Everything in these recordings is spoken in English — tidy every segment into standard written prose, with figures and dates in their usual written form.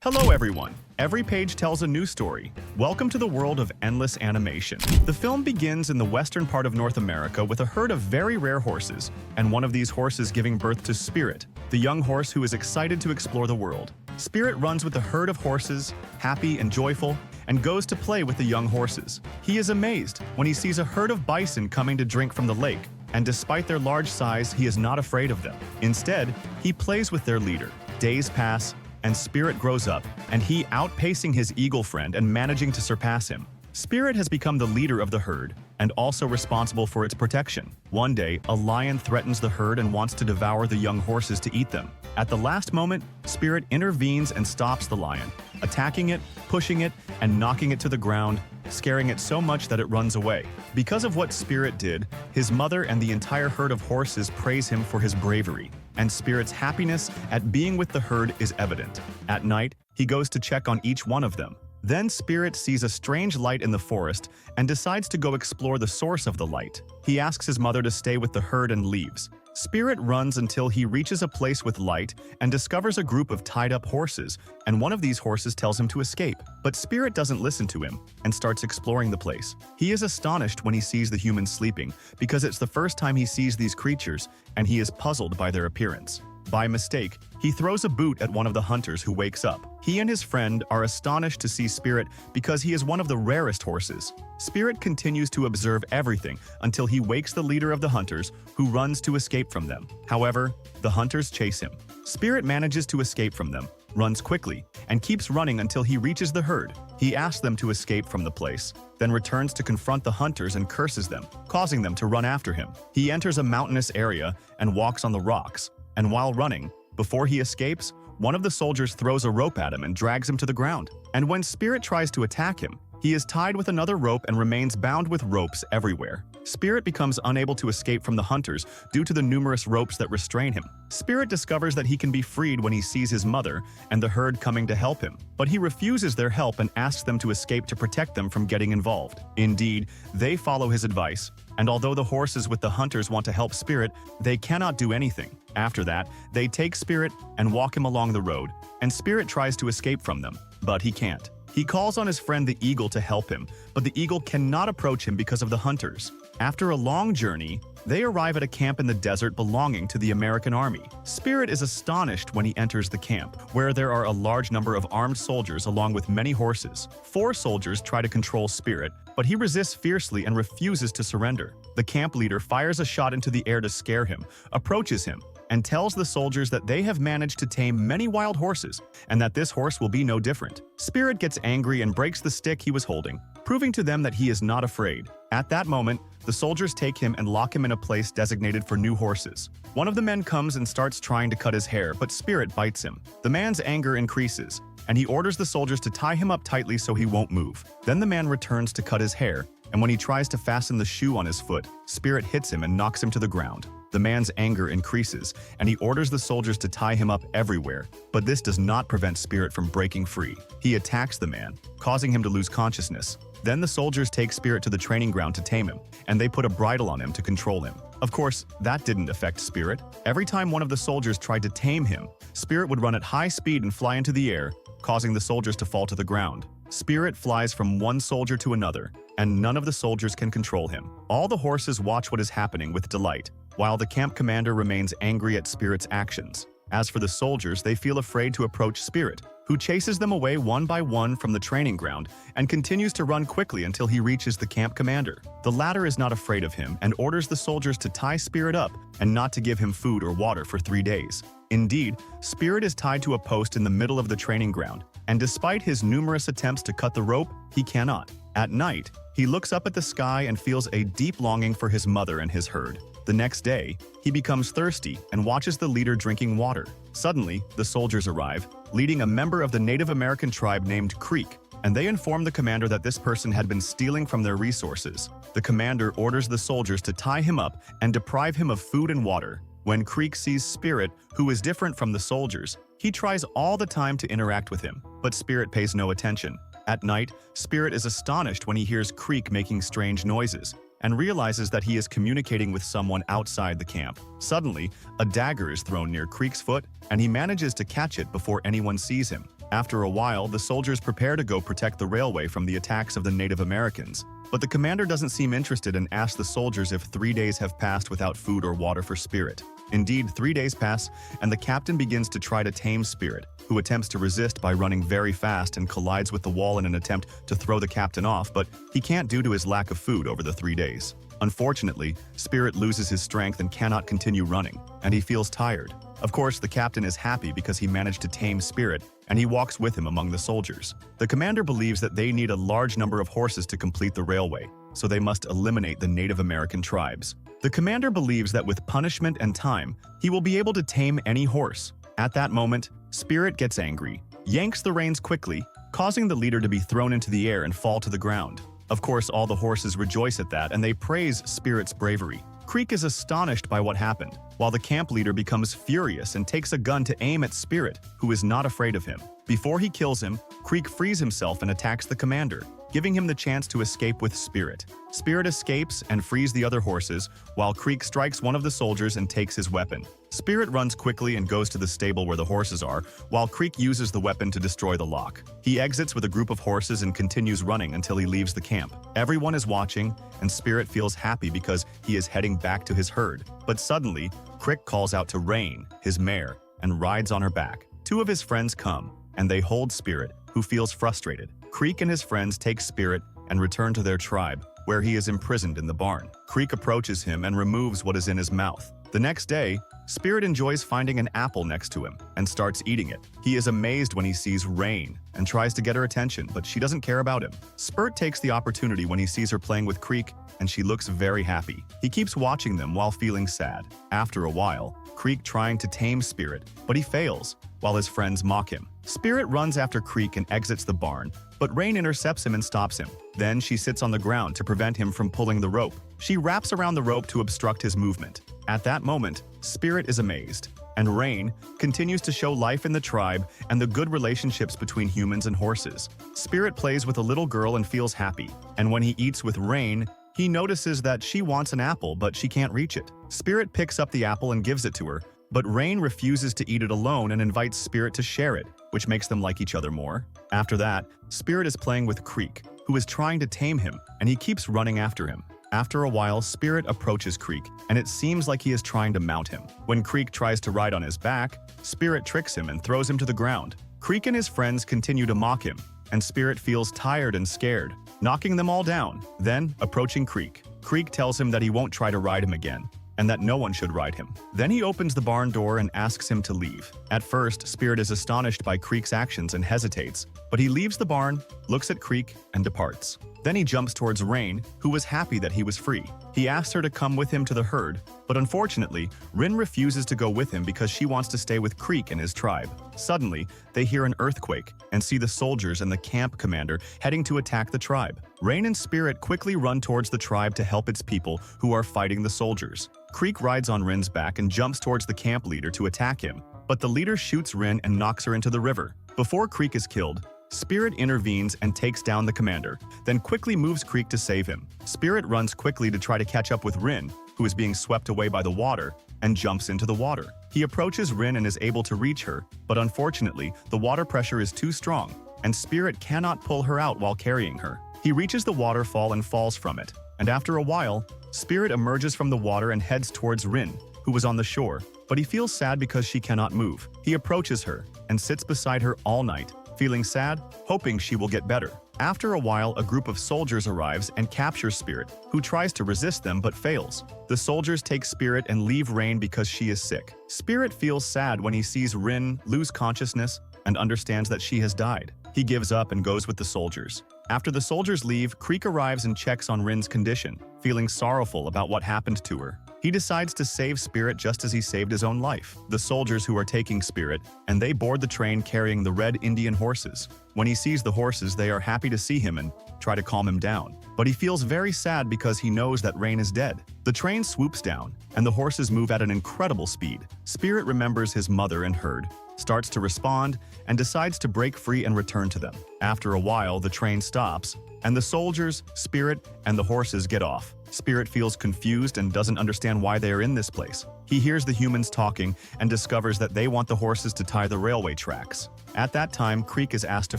Hello everyone! Every page tells a new story. Welcome to the world of endless animation. The film begins in the western part of North America with a herd of very rare horses, and one of these horses giving birth to Spirit, the young horse who is excited to explore the world. Spirit runs with the herd of horses, happy and joyful, and goes to play with the young horses. He is amazed when he sees a herd of bison coming to drink from the lake, and despite their large size, he is not afraid of them. Instead, he plays with their leader. Days pass, and Spirit grows up, and he outpacing his eagle friend and managing to surpass him. Spirit has become the leader of the herd, and also responsible for its protection. One day, a lion threatens the herd and wants to devour the young horses to eat them. At the last moment, Spirit intervenes and stops the lion, attacking it, pushing it, and knocking it to the ground, scaring it so much that it runs away. Because of what Spirit did, his mother and the entire herd of horses praise him for his bravery, and Spirit's happiness at being with the herd is evident. At night, he goes to check on each one of them. Then Spirit sees a strange light in the forest and decides to go explore the source of the light. He asks his mother to stay with the herd and leaves. Spirit runs until he reaches a place with light and discovers a group of tied-up horses, and one of these horses tells him to escape. But Spirit doesn't listen to him and starts exploring the place. He is astonished when he sees the humans sleeping because it's the first time he sees these creatures, and he is puzzled by their appearance. By mistake, he throws a boot at one of the hunters who wakes up. He and his friend are astonished to see Spirit because he is one of the rarest horses. Spirit continues to observe everything until he wakes the leader of the hunters, who runs to escape from them. However, the hunters chase him. Spirit manages to escape from them, runs quickly, and keeps running until he reaches the herd. He asks them to escape from the place, then returns to confront the hunters and curses them, causing them to run after him. He enters a mountainous area and walks on the rocks. And while running, before he escapes, one of the soldiers throws a rope at him and drags him to the ground. And when Spirit tries to attack him, he is tied with another rope and remains bound with ropes everywhere. Spirit becomes unable to escape from the hunters due to the numerous ropes that restrain him. Spirit discovers that he can be freed when he sees his mother and the herd coming to help him, but he refuses their help and asks them to escape to protect them from getting involved. Indeed, they follow his advice, and although the horses with the hunters want to help Spirit, they cannot do anything. After that, they take Spirit and walk him along the road, and Spirit tries to escape from them, but he can't. He calls on his friend the eagle to help him, but the eagle cannot approach him because of the hunters. After a long journey, they arrive at a camp in the desert belonging to the American Army. Spirit is astonished when he enters the camp, where there are a large number of armed soldiers along with many horses. 4 soldiers try to control Spirit, but he resists fiercely and refuses to surrender. The camp leader fires a shot into the air to scare him, approaches him, and tells the soldiers that they have managed to tame many wild horses, and that this horse will be no different. Spirit gets angry and breaks the stick he was holding, proving to them that he is not afraid. At that moment, the soldiers take him and lock him in a place designated for new horses. One of the men comes and starts trying to cut his hair, but Spirit bites him. The man's anger increases, and he orders the soldiers to tie him up tightly so he won't move. Then the man returns to cut his hair, and when he tries to fasten the shoe on his foot, Spirit hits him and knocks him to the ground. The man's anger increases, and he orders the soldiers to tie him up everywhere, but this does not prevent Spirit from breaking free. He attacks the man, causing him to lose consciousness. Then the soldiers take Spirit to the training ground to tame him, and they put a bridle on him to control him. Of course, that didn't affect Spirit. Every time one of the soldiers tried to tame him, Spirit would run at high speed and fly into the air, causing the soldiers to fall to the ground. Spirit flies from one soldier to another, and none of the soldiers can control him. All the horses watch what is happening with delight, while the camp commander remains angry at Spirit's actions. As for the soldiers, they feel afraid to approach Spirit, who chases them away one by one from the training ground and continues to run quickly until he reaches the camp commander. The latter is not afraid of him and orders the soldiers to tie Spirit up and not to give him food or water for 3 days. Indeed, Spirit is tied to a post in the middle of the training ground, and despite his numerous attempts to cut the rope, he cannot. At night, he looks up at the sky and feels a deep longing for his mother and his herd. The next day, he becomes thirsty and watches the leader drinking water. Suddenly, the soldiers arrive, leading a member of the Native American tribe named Creek, and they inform the commander that this person had been stealing from their resources. The commander orders the soldiers to tie him up and deprive him of food and water. When Creek sees Spirit, who is different from the soldiers, he tries all the time to interact with him, but Spirit pays no attention. At night, Spirit is astonished when he hears Creek making strange noises, and realizes that he is communicating with someone outside the camp. Suddenly, a dagger is thrown near Creek's foot, and he manages to catch it before anyone sees him. After a while, the soldiers prepare to go protect the railway from the attacks of the Native Americans. But the commander doesn't seem interested and asks the soldiers if 3 days have passed without food or water for Spirit. Indeed, 3 days pass, and the captain begins to try to tame Spirit, who attempts to resist by running very fast and collides with the wall in an attempt to throw the captain off, but he can't due to his lack of food over the 3 days. Unfortunately, Spirit loses his strength and cannot continue running, and he feels tired. Of course, the captain is happy because he managed to tame Spirit, and he walks with him among the soldiers. The commander believes that they need a large number of horses to complete the railway, so they must eliminate the Native American tribes. The commander believes that with punishment and time, he will be able to tame any horse. At that moment, Spirit gets angry, yanks the reins quickly, causing the leader to be thrown into the air and fall to the ground. Of course, all the horses rejoice at that and they praise Spirit's bravery. Creek is astonished by what happened, while the camp leader becomes furious and takes a gun to aim at Spirit, who is not afraid of him. Before he kills him, Creek frees himself and attacks the commander, giving him the chance to escape with Spirit. Spirit escapes and frees the other horses, while Creek strikes one of the soldiers and takes his weapon. Spirit runs quickly and goes to the stable where the horses are, while Creek uses the weapon to destroy the lock. He exits with a group of horses and continues running until he leaves the camp. Everyone is watching, and Spirit feels happy because he is heading back to his herd. But suddenly, Crick calls out to Rain, his mare, and rides on her back. Two of his friends come, and they hold Spirit, who feels frustrated. Creek and his friends take Spirit and return to their tribe, where he is imprisoned in the barn. Creek approaches him and removes what is in his mouth. The next day, Spirit enjoys finding an apple next to him and starts eating it. He is amazed when he sees Rain and tries to get her attention, but she doesn't care about him. Spurt takes the opportunity when he sees her playing with Creek, and she looks very happy. He keeps watching them while feeling sad. After a while, Creek trying to tame Spirit, but he fails, while his friends mock him. Spirit runs after Creek and exits the barn, but Rain intercepts him and stops him. Then she sits on the ground to prevent him from pulling the rope. She wraps around the rope to obstruct his movement. At that moment, Spirit is amazed, and Rain continues to show life in the tribe and the good relationships between humans and horses. Spirit plays with a little girl and feels happy, and when he eats with Rain, he notices that she wants an apple, but she can't reach it. Spirit picks up the apple and gives it to her, but Rain refuses to eat it alone and invites Spirit to share it, which makes them like each other more. After that, Spirit is playing with Creek, who is trying to tame him, and he keeps running after him. After a while, Spirit approaches Creek, and it seems like he is trying to mount him. When Creek tries to ride on his back, Spirit tricks him and throws him to the ground. Creek and his friends continue to mock him, and Spirit feels tired and scared, knocking them all down. Then, approaching Creek, Creek tells him that he won't try to ride him again, and that no one should ride him. Then he opens the barn door and asks him to leave. At first, Spirit is astonished by Creek's actions and hesitates, but he leaves the barn, looks at Creek, and departs. Then he jumps towards Rain, who was happy that he was free. He asks her to come with him to the herd, but unfortunately, Rin refuses to go with him because she wants to stay with Creek and his tribe. Suddenly, they hear an earthquake and see the soldiers and the camp commander heading to attack the tribe. Rain and Spirit quickly run towards the tribe to help its people who are fighting the soldiers. Creek rides on Rin's back and jumps towards the camp leader to attack him, but the leader shoots Rin and knocks her into the river. Before Creek is killed, Spirit intervenes and takes down the commander, then quickly moves Creek to save him. Spirit runs quickly to try to catch up with Rin, who is being swept away by the water, and jumps into the water. He approaches Rin and is able to reach her, but unfortunately, the water pressure is too strong, and Spirit cannot pull her out while carrying her. He reaches the waterfall and falls from it, and after a while, Spirit emerges from the water and heads towards Rin, who was on the shore, but he feels sad because she cannot move. He approaches her and sits beside her all night, feeling sad, hoping she will get better. After a while, a group of soldiers arrives and captures Spirit, who tries to resist them but fails. The soldiers take Spirit and leave Rain because she is sick. Spirit feels sad when he sees Rin lose consciousness and understands that she has died. He gives up and goes with the soldiers. After the soldiers leave, Creek arrives and checks on Rin's condition, feeling sorrowful about what happened to her. He decides to save Spirit just as he saved his own life. The soldiers who are taking Spirit, and they board the train carrying the red Indian horses. When he sees the horses, they are happy to see him and try to calm him down. But he feels very sad because he knows that Rain is dead. The train swoops down, and the horses move at an incredible speed. Spirit remembers his mother and herd, starts to respond, and decides to break free and return to them. After a while, the train stops, and the soldiers, Spirit, and the horses get off. Spirit feels confused and doesn't understand why they are in this place. He hears the humans talking and discovers that they want the horses to tie the railway tracks. At that time, Creek is asked to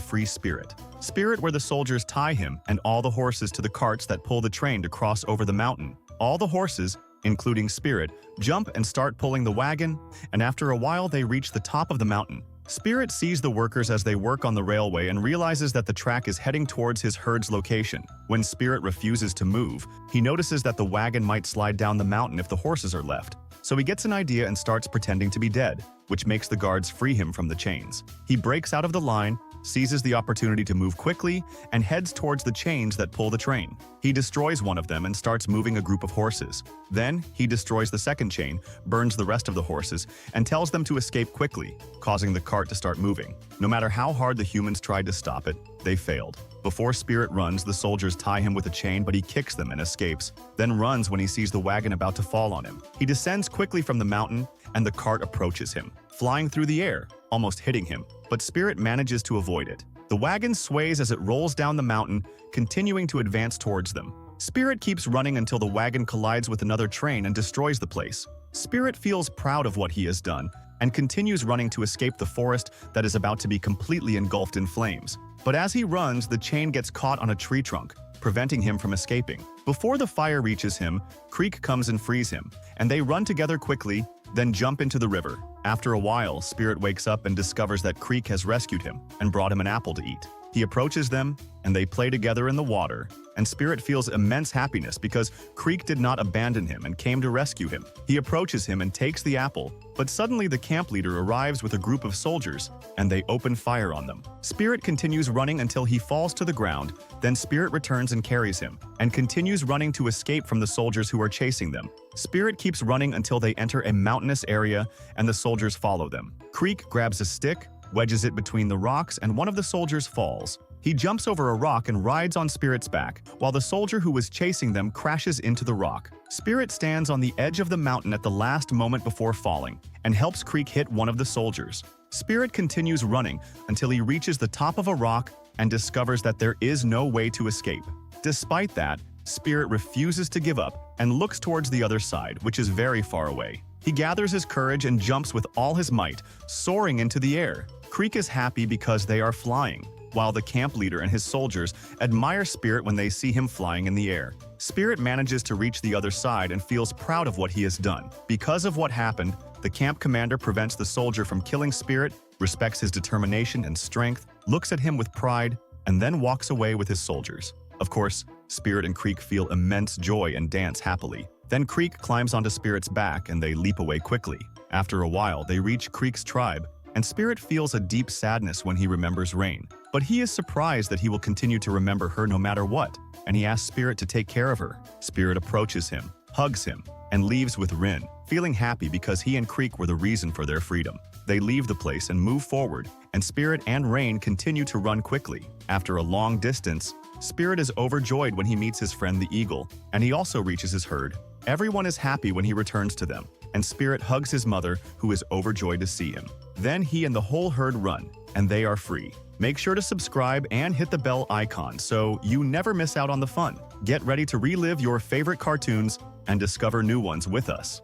free Spirit. Spirit where the soldiers tie him and all the horses to the carts that pull the train to cross over the mountain. All the horses, including Spirit, jump and start pulling the wagon, and after a while they reach the top of the mountain. Spirit sees the workers as they work on the railway and realizes that the track is heading towards his herd's location. When Spirit refuses to move, he notices that the wagon might slide down the mountain if the horses are left. So he gets an idea and starts pretending to be dead, which makes the guards free him from the chains. He breaks out of the line, seizes the opportunity to move quickly, and heads towards the chains that pull the train. He destroys one of them and starts moving a group of horses. Then, he destroys the second chain, burns the rest of the horses, and tells them to escape quickly, causing the cart to start moving. No matter how hard the humans tried to stop it, they failed. Before Spirit runs, the soldiers tie him with a chain, but he kicks them and escapes, then runs when he sees the wagon about to fall on him. He descends quickly from the mountain, and the cart approaches him, flying through the air, almost hitting him, but Spirit manages to avoid it. The wagon sways as it rolls down the mountain, continuing to advance towards them. Spirit keeps running until the wagon collides with another train and destroys the place. Spirit feels proud of what he has done and continues running to escape the forest that is about to be completely engulfed in flames. But as he runs, the chain gets caught on a tree trunk, preventing him from escaping. Before the fire reaches him, Creek comes and frees him, and they run together quickly, then jump into the river. After a while, Spirit wakes up and discovers that Creek has rescued him and brought him an apple to eat. He approaches them, and they play together in the water, and Spirit feels immense happiness because Creek did not abandon him and came to rescue him. He approaches him and takes the apple, but suddenly the camp leader arrives with a group of soldiers, and they open fire on them. Spirit continues running until he falls to the ground, then Spirit returns and carries him, and continues running to escape from the soldiers who are chasing them. Spirit keeps running until they enter a mountainous area, and the soldiers follow them. Creek grabs a stick, wedges it between the rocks, and one of the soldiers falls. He jumps over a rock and rides on Spirit's back, while the soldier who was chasing them crashes into the rock. Spirit stands on the edge of the mountain at the last moment before falling, and helps Creek hit one of the soldiers. Spirit continues running until he reaches the top of a rock and discovers that there is no way to escape. Despite that, Spirit refuses to give up and looks towards the other side, which is very far away. He gathers his courage and jumps with all his might, soaring into the air. Creek is happy because they are flying, while the camp leader and his soldiers admire Spirit when they see him flying in the air. Spirit manages to reach the other side and feels proud of what he has done. Because of what happened, the camp commander prevents the soldier from killing Spirit, respects his determination and strength, looks at him with pride, and then walks away with his soldiers. Of course, Spirit and Creek feel immense joy and dance happily. Then Creek climbs onto Spirit's back and they leap away quickly. After a while, they reach Creek's tribe, and Spirit feels a deep sadness when he remembers Rain. But he is surprised that he will continue to remember her no matter what, and he asks Spirit to take care of her. Spirit approaches him, hugs him, and leaves with Rin, feeling happy because he and Creek were the reason for their freedom. They leave the place and move forward, and Spirit and Rain continue to run quickly. After a long distance, Spirit is overjoyed when he meets his friend the eagle, and he also reaches his herd. Everyone is happy when he returns to them, and Spirit hugs his mother, who is overjoyed to see him. Then he and the whole herd run, and they are free. Make sure to subscribe and hit the bell icon so you never miss out on the fun. Get ready to relive your favorite cartoons and discover new ones with us.